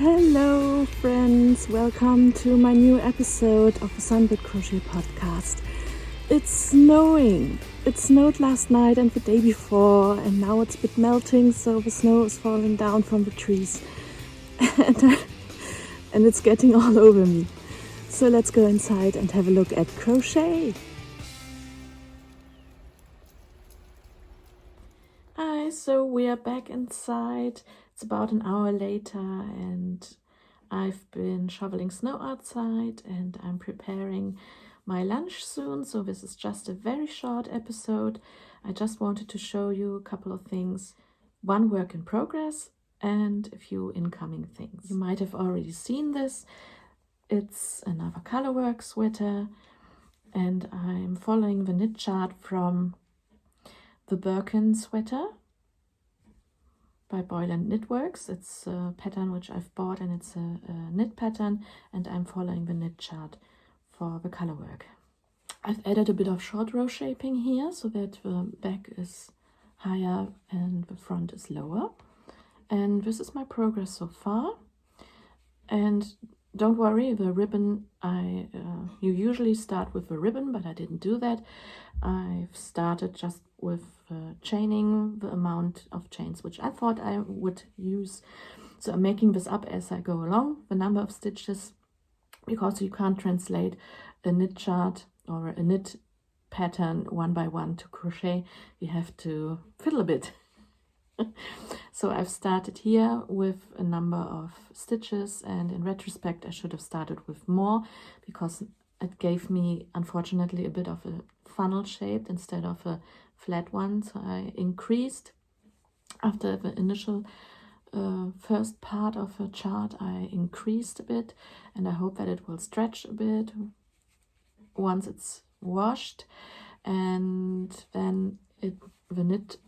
Hello friends, welcome to my new episode of the Sunbirdcrochet podcast. It's snowing. It snowed last night and the day before, and now it's a bit melting, so the snow is falling down from the trees and it's getting all over me. So let's go inside and have a look at crochet. Hi, so we are back inside. It's about an hour later and I've been shoveling snow outside and I'm preparing my lunch soon. So this is just a very short episode. I just wanted to show you a couple of things. One work in progress and a few incoming things. You might have already seen this. It's another colorwork sweater and I'm following the knit chart from the Birkin sweater by Boyland Knitworks. It's a pattern which I've bought and it's a knit pattern, and I'm following the knit chart for the color work. I've added a bit of short row shaping here so that the back is higher and the front is lower. And this is my progress so far. And don't worry, the ribbon, you usually start with the ribbon, but I didn't do that. I've started just with chaining the amount of chains which I thought I would use. So I'm making this up as I go along, the number of stitches, because you can't translate a knit chart or a knit pattern one by one to crochet. You have to fiddle a bit. So I've started here with a number of stitches, and in retrospect I should have started with more because it gave me unfortunately a bit of a funnel shape instead of a flat one. So I increased after the initial first part of the chart. I increased a bit and I hope that it will stretch a bit once it's washed. And then the knit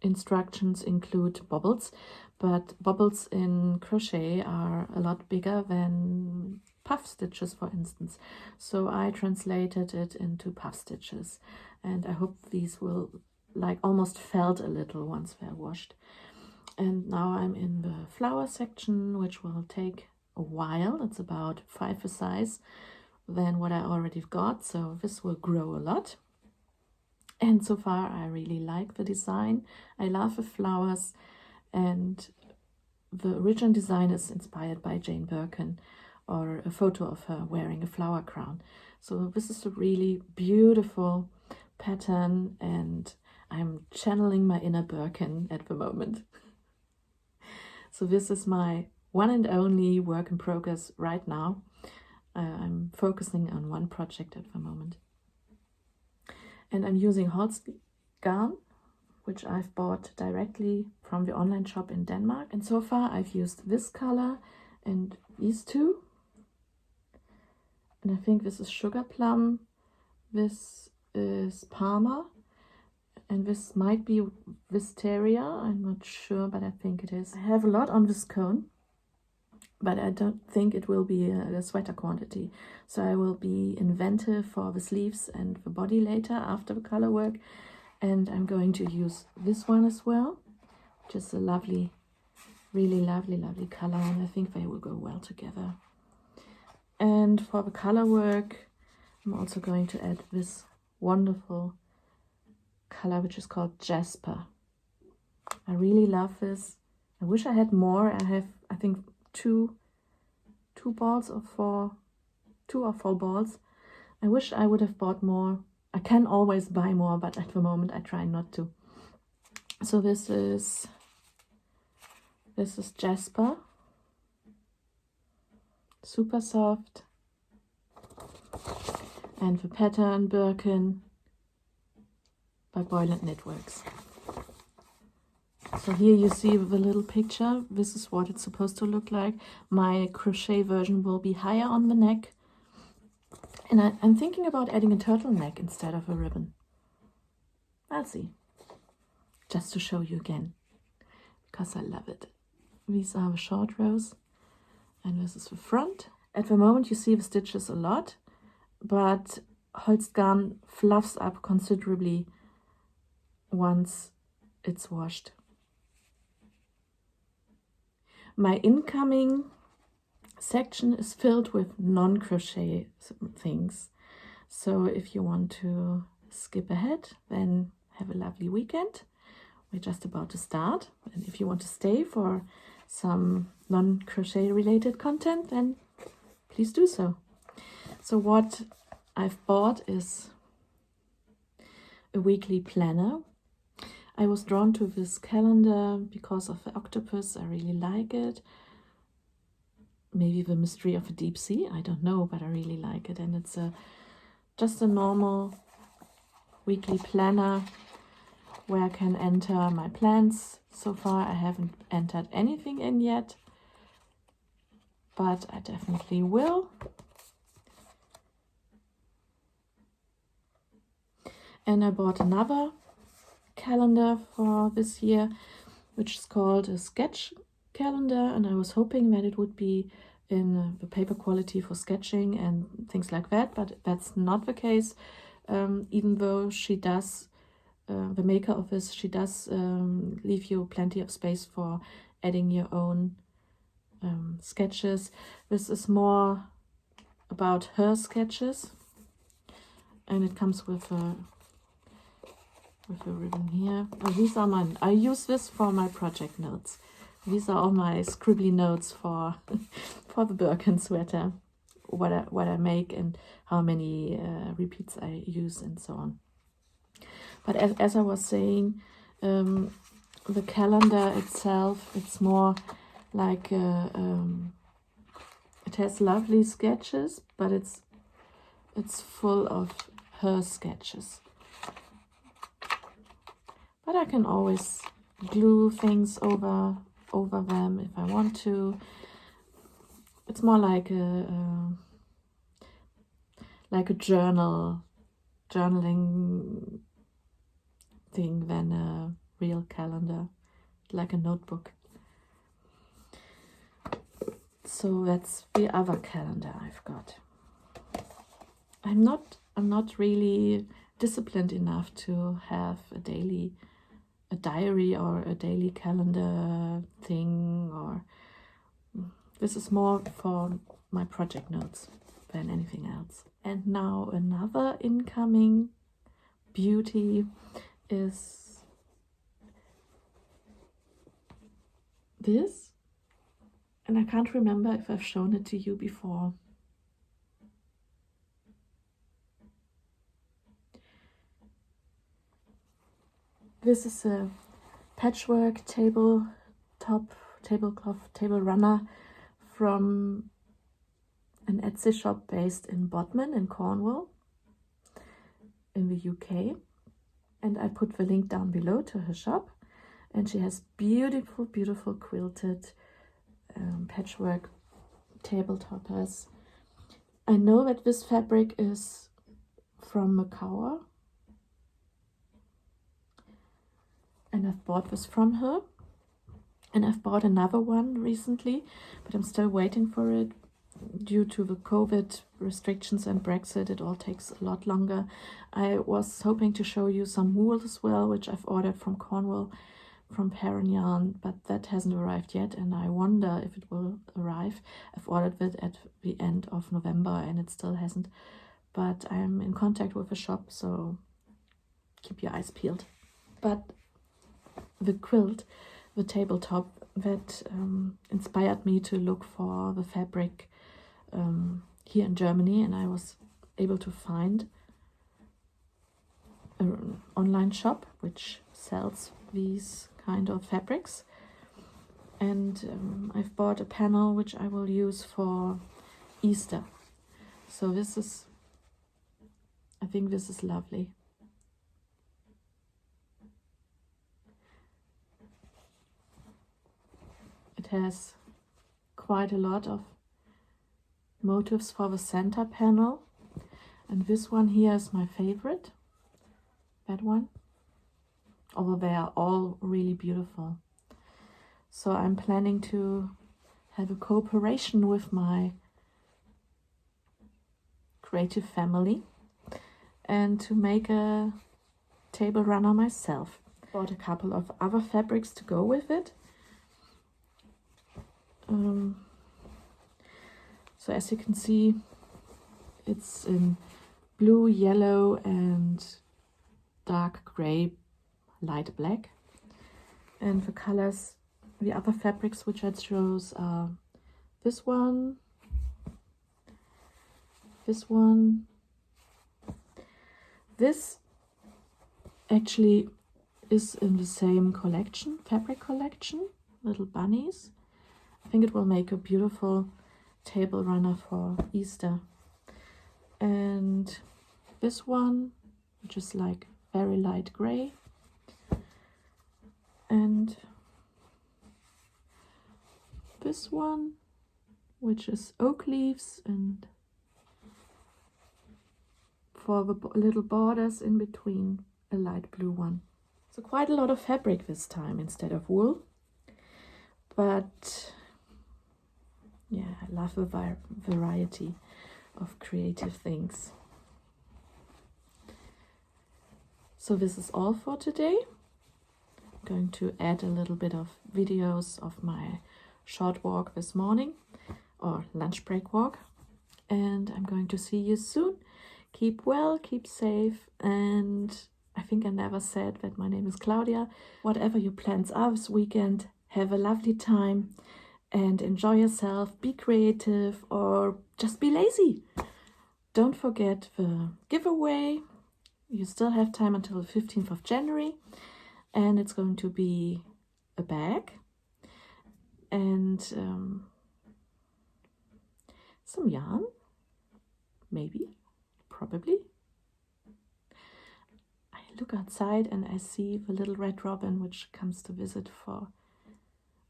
instructions include bobbles, but bobbles in crochet are a lot bigger than puff stitches, for instance. So I translated it into puff stitches, and I hope these will like almost felt a little once they're washed. And now I'm in the flower section, which will take a while. It's about 5 a size than what I already got, so this will grow a lot. And so far I really like the design. I love the flowers, and the original design is inspired by Jane Birkin, or a photo of her wearing a flower crown. So this is a really beautiful pattern and I'm channeling my inner Birkin at the moment. So this is my one and only work in progress right now. I'm focusing on one project at the moment. And I'm using Holst yarn, which I've bought directly from the online shop in Denmark. And so far I've used this color and these two. And I think this is Sugar Plum, this is Parma, and this might be Wisteria. I'm not sure, but I think it is. I have a lot on this cone, but I don't think it will be a sweater quantity. So I will be inventive for the sleeves and the body later after the color work. And I'm going to use this one as well, which is a lovely, really lovely color, and I think they will go well together. And for the color work, I'm also going to add this wonderful color, which is called Jasper. I really love this. I wish I had more. I have, I think, two balls or two or four balls. I wish I would have bought more. I can always buy more, but at the moment I try not to. So this is Jasper, super soft, and the pattern Birkin by Boyland Knitworks. So here you see the little picture. This is what it's supposed to look like. My crochet version will be higher on the neck. And I'm thinking about adding a turtleneck instead of a ribbon. I'll see. Just to show you again, because I love it. These are the short rows, and this is the front. At the moment you see the stitches a lot, but Holst yarn fluffs up considerably once it's washed. My incoming section is filled with non-crochet things. So if you want to skip ahead, then have a lovely weekend. We're just about to start. And if you want to stay for some non-crochet related content, then please do so. So what I've bought is a weekly planner. I was drawn to this calendar because of the octopus. I really like it. Maybe the mystery of the deep sea, I don't know, but I really like it. And it's just a normal weekly planner where I can enter my plans. So far I haven't entered anything in yet, but I definitely will. And I bought another calendar for this year, which is called a sketch calendar, and I was hoping that it would be in the paper quality for sketching and things like that, but that's not the case. Even though she does, the maker of this, she does leave you plenty of space for adding your own sketches. This is more about her sketches, and it comes with a ribbon here. Oh, these are mine. I use this for my project notes. These are all my scribbly notes for for the Birkin sweater, what I make and how many repeats I use and so on. But as I was saying, the calendar itself, it's more like it has lovely sketches, but it's full of her sketches. But I can always glue things over them if I want to. It's more like a journaling thing than a real calendar, like a notebook. So that's the other calendar I've got. I'm not really disciplined enough to have a diary or a daily calendar thing, or this is more for my project notes than anything else. And now another incoming beauty is this, and I can't remember if I've shown it to you before. This is a patchwork tablecloth table runner from an Etsy shop based in Bodmin in Cornwall in the UK. And I put the link down below to her shop. And she has beautiful quilted patchwork table toppers. I know that this fabric is from Macawa, and I've bought this from her, and I've bought another one recently, but I'm still waiting for it. Due to the COVID restrictions and Brexit, it all takes a lot longer. I was hoping to show you some wool as well, which I've ordered from Cornwall, from Perrin Yarn, but that hasn't arrived yet, and I wonder if it will arrive. I've ordered it at the end of November and it still hasn't, but I'm in contact with the shop, so keep your eyes peeled. But the quilt, the tabletop, that inspired me to look for the fabric here in Germany, and I was able to find an online shop which sells these kind of fabrics, and I've bought a panel which I will use for Easter. So this is, I think this is lovely. It has quite a lot of motifs for the center panel, and this one here is my favorite, that one, although they are all really beautiful. So I'm planning to have a cooperation with my creative family and to make a table runner myself. Bought a couple of other fabrics to go with it. So as you can see, it's in blue, yellow and dark gray, light black. And the colors, the other fabrics which I chose are this one, this one. This actually is in the same collection, fabric collection, little bunnies. I think it will make a beautiful table runner for Easter. And this one, which is like very light gray. And this one, which is oak leaves, and for the little borders in between, a light blue one. So quite a lot of fabric this time instead of wool. But yeah, I love the variety of creative things. So this is all for today. I'm going to add a little bit of videos of my short walk this morning, or lunch break walk. And I'm going to see you soon. Keep well, keep safe, and I think I never said that my name is Claudia. Whatever your plans are this weekend, have a lovely time and enjoy yourself. Be creative or just be lazy. Don't forget the giveaway. You still have time until the 15th of January, and it's going to be a bag and some yarn, maybe, probably. I look outside and I see the little red robin which comes to visit for...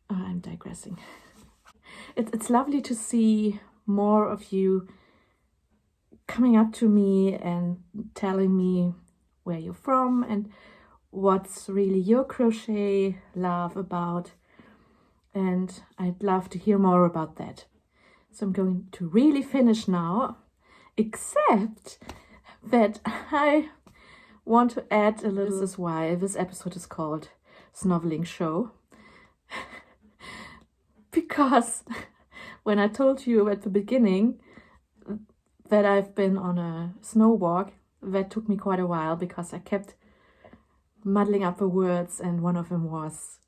I'm digressing. It's lovely to see more of you coming up to me and telling me where you're from and what's really your crochet love about. And I'd love to hear more about that. So I'm going to really finish now, except that I want to add a little... This is why this episode is called Snovelling Show. Because when I told you at the beginning that I've been on a snow walk, that took me quite a while because I kept muddling up the words, and one of them was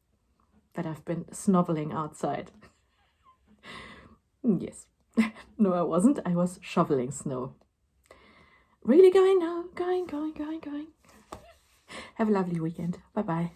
that I've been snovelling outside. Yes. No, I wasn't. I was shoveling snow. Really going now. Going. Have a lovely weekend. Bye-bye.